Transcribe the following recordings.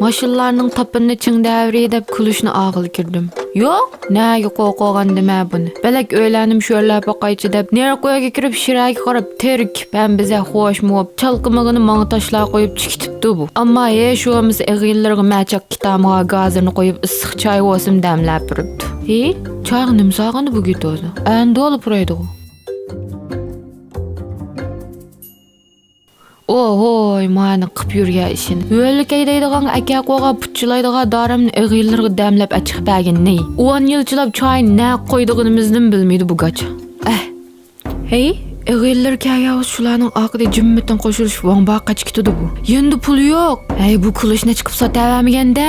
Maşınlarning tapını çiң davri deb kulishni ağıl kirdim. Yo'q, nega qo'rqogan dema buni. Balak o'ylanim sho'rlab boqaychi deb nerqo'yaga kirib shiraga qarab terik ben bize xo'shmo'b chalqimig'ini manga tashlab qo'yib chikitibdi bu. Ammo sho'miz eg'illarga machaq kitamiga gazini qo'yib issiq choy o'sim damlab turibdi. Choy nimsog'ini bu git o'zi. Endi olib turaydi u. Oy, mani qıp yurgan işin. O'likaydigan aka qo'ga puchlaydigan darimni eg'illarga damlab achiq bergan ne? 10 yilchilab choy ne qo'ydiganimizni bilmaydi bu gacha. Hey, eg'illar kayavuz shularning oqida jimmitin qo'shilish vongba qachkitdi bu. Endi pul yo'q. Hey, bu kulishni chiqib sotavermaganda,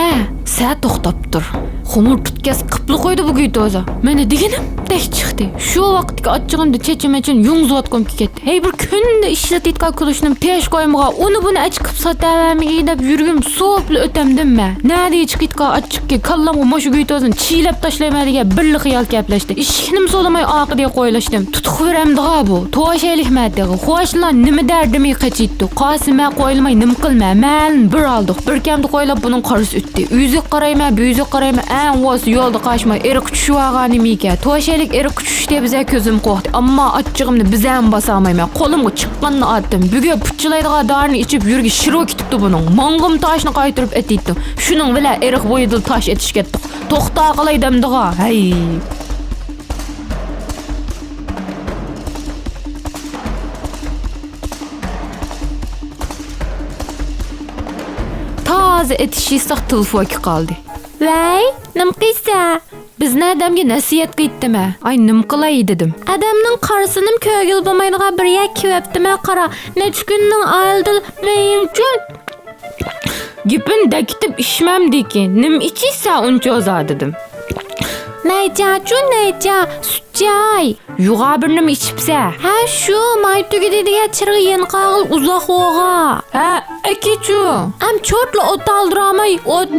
sa to'xtab tur. Xumur tutkas qipli qo'ydi bu git o'zi. Meni deganim tek chiqdi. Shu vaqtga ochig'imda chechimachin yung'zotqim ketdi. Hey, bir kunda ishlatayotgan kulishnim pesh qo'yimga uni buni achqib sotavermagay deb yurgim so'pli o'tamdimmi? Nadi chiqitgan ochiqga kallamga mushu git o'zini chilab tashlayman degan birli xiyol gaplashdi. Ishkinim so'lamay oqiga qo'ylashdim. Tutuq veramdiga bu. To'shaylik maddiga. Xo'shlar nima dardimi qachitdi. Qosima qo'yilmay nim qilma. Men bir oldik. Bir kamda qo'ylab buning qarisi o'tdi. Uyga qarayman, buyga qarayman. O'z yo'lda qaşmay erik tushuvag'animiga. To'shalik erik tushishda biza ko'zim qo'rqdi. Ammo ochchig'imni biza ham bosolmayman. Qo'limga chiqqanni otdim. Buga puchlaydigan dorini ichib yurgi shiro ketibdi buning. Mong'im toshni qaytirib etitdi. Shuning bilan erik bo'yidil tosh etish ketdi. To'xta qilay demdiga. Hay. Toza etishisiq telefon qoldi. Vay, nim qiysa? Bizni adamga nasihat qilibdimi? Ay, nim qilay dedim. Adamning qarisinim ko'gil bo'lmaydigan bir yak kevapdimi qara. Necha kunning oldil meyinchun. Gipin dakitib ishmamdiki. Nim ichisa uncha o'za dedim. Naycha, sutchay. Yuğa bir nim içipsa. Ha, shu maytugi dedigan chirg'i yenqag'il uzoq o'g'a. Ha, akichu. Am chotli ot aldiramay, ot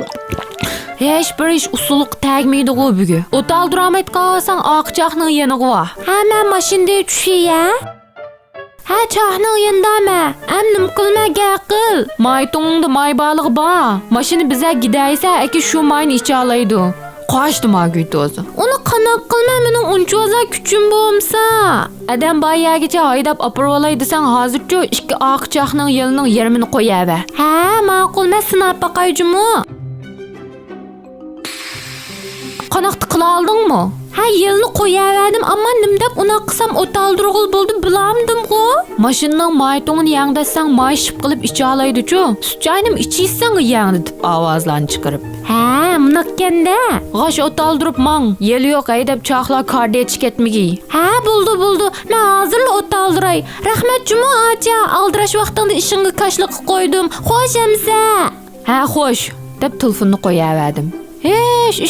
Hiç bir iş usuluk tegmeydi o bügü. Otal duramayt qalsan aqçaqning yeniği var. Ha, men maşinda tushaya. Ha, çaqning yendame. Am nim qilma gaqil. Maytungda may balığı ba. Maşini bize gidaysa aki şu mayni içe alaydı. Qaşdı ma güydü o'zi. Uni qanaq qilma, mening unchoza kuchim bo'lmasa. Adam bayagicha haydab apirib olay desang, hozircha ikki aqchaqning yelining yarmini qo'yaver. Ha, ma'qul, men sinab baqayjimi? Qanaqti qila oldingmi? Ha, yelni qo'yaverdim, ammo nim deb uni qilsam o'taldurg'il bo'ldi, bilamdim-ku. Mashinning maytungini yangdatsang, may shib qilib icha olaydi-ku. Sutchaynim ichiysan yangdi deb ovozlarni chiqarib. Ha, munakkanda. G'ash o'taldurib mang. Yeli yo'q haydab chaqlar kardiya chiketmigi. Ha, bo'ldi. Men hozirla o'taldiray. Rahmat jumo acha, aldirash vaqtingda ishingga qashliq qo'ydim. Xo'sh emsa? Ha, xo'sh deb telefonni qo'yaverdim. Ish